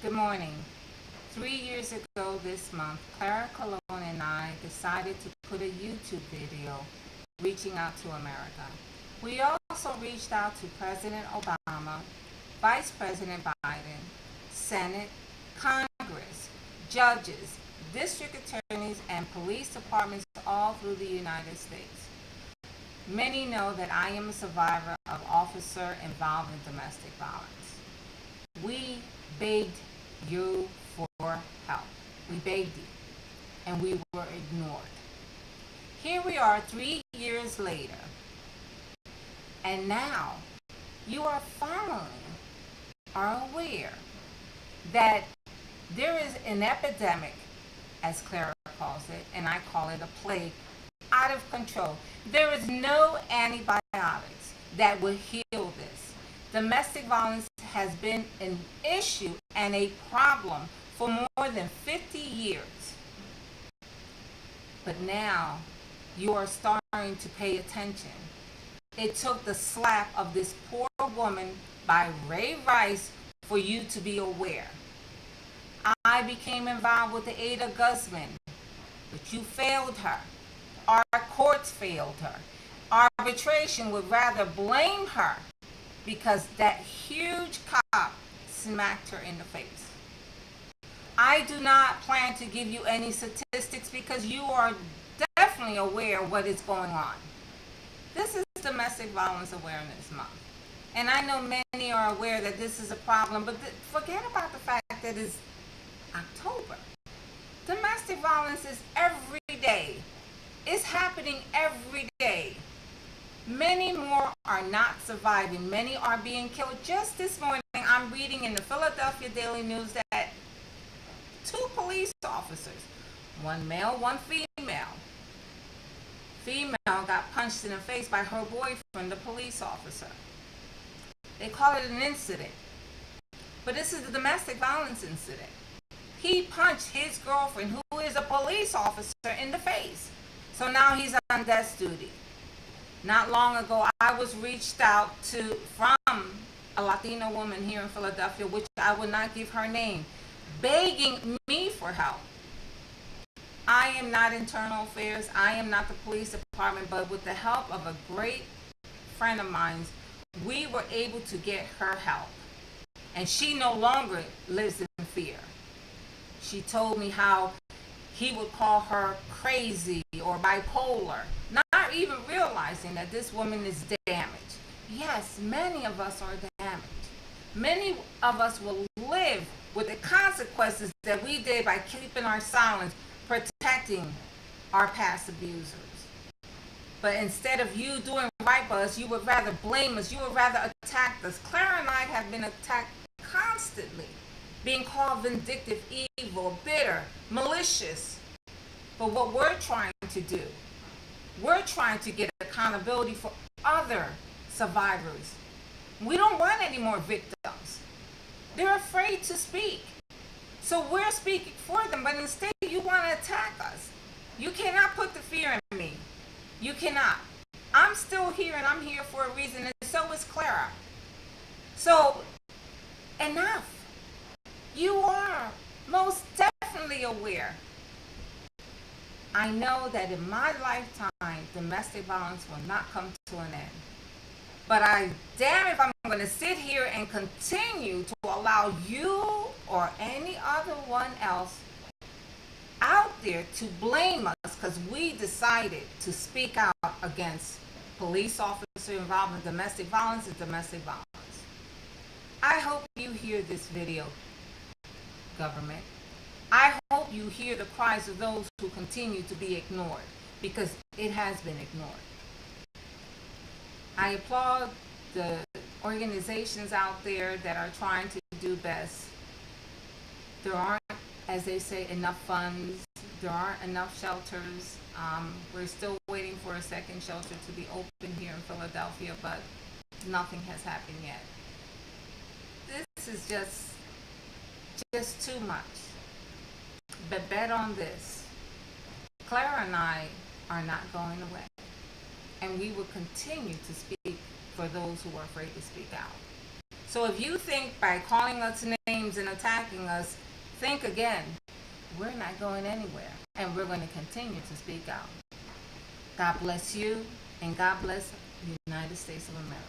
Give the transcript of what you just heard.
Good morning. 3 years ago this month, Clara Colon and I decided to put a YouTube video reaching out to America. We also reached out to President Obama, Vice President Biden, Senate, Congress, judges, district attorneys, and police departments all through the United States. Many know that I am a survivor of officer involved in domestic violence. We begged you for help. We begged you, and we were ignored. Here we are 3 years later, and now you are aware that there is an epidemic, as Clara calls it, and I call it a plague, out of control. There is no antibiotics that will heal this. Domestic violence has been an issue and a problem for more than 50 years. But now you are starting to pay attention. It took the slap of this poor woman by Ray Rice for you to be aware. I became involved with the Ada Guzman, but you failed her. Our courts failed her. Arbitration would rather blame her because that huge cop smacked her in the face. I do not plan to give you any statistics because you are definitely aware of what is going on. This is Domestic Violence Awareness Month. And I know many are aware that this is a problem, but forget about the fact that it's October. Domestic violence is every day. It's happening every day. Many more are not surviving. Many are being killed. Just this morning, I'm reading in the Philadelphia Daily News that 2 police officers, one male, one female. Female got punched in the face by her boyfriend, the police officer. They call it an incident. But this is a domestic violence incident. He punched his girlfriend, who is a police officer, in the face. So now he's on desk duty. Not long ago, I was reached out to from a Latina woman here in Philadelphia, which I would not give her name, begging me for help. I am not internal affairs. I am not the police department, but with the help of a great friend of mine, we were able to get her help. And she no longer lives in fear. She told me how he would call her crazy or bipolar, not even realizing that this woman is damaged. Yes, many of us are damaged. Many of us will live with the consequences that we did by keeping our silence, protecting our past abusers. But instead of you doing right by us, you would rather blame us. You would rather attack us. Clara and I have been attacked constantly, being called vindictive, evil, bitter, malicious. But what we're trying to do, we're trying to get accountability for other survivors. We don't want any more victims. They're afraid to speak. So we're speaking for them, but instead you want to attack us. You cannot put the fear in me. You cannot. I'm still here, and I'm here for a reason, and so is Clara. So, enough. You are most definitely aware. I know that in my lifetime, domestic violence will not come to an end. But I damn if I'm going to sit here and continue to allow you or any other one else out there to blame us because we decided to speak out against police officers involved in domestic violence and domestic violence. I hope you hear this video, government. I hope you hear the cries of those who continue to be ignored, because it has been ignored. I applaud the organizations out there that are trying to do best. There aren't, as they say, enough funds. There aren't enough shelters. We're still waiting for a second shelter to be open here in Philadelphia, but nothing has happened yet. This is just too much. But bet on this. Clara and I are not going away. And we will continue to speak for those who are afraid to speak out. So if you think by calling us names names and attacking us, think again. We're not going anywhere, and we're going to continue to speak out. God bless you, and God bless the United States of America.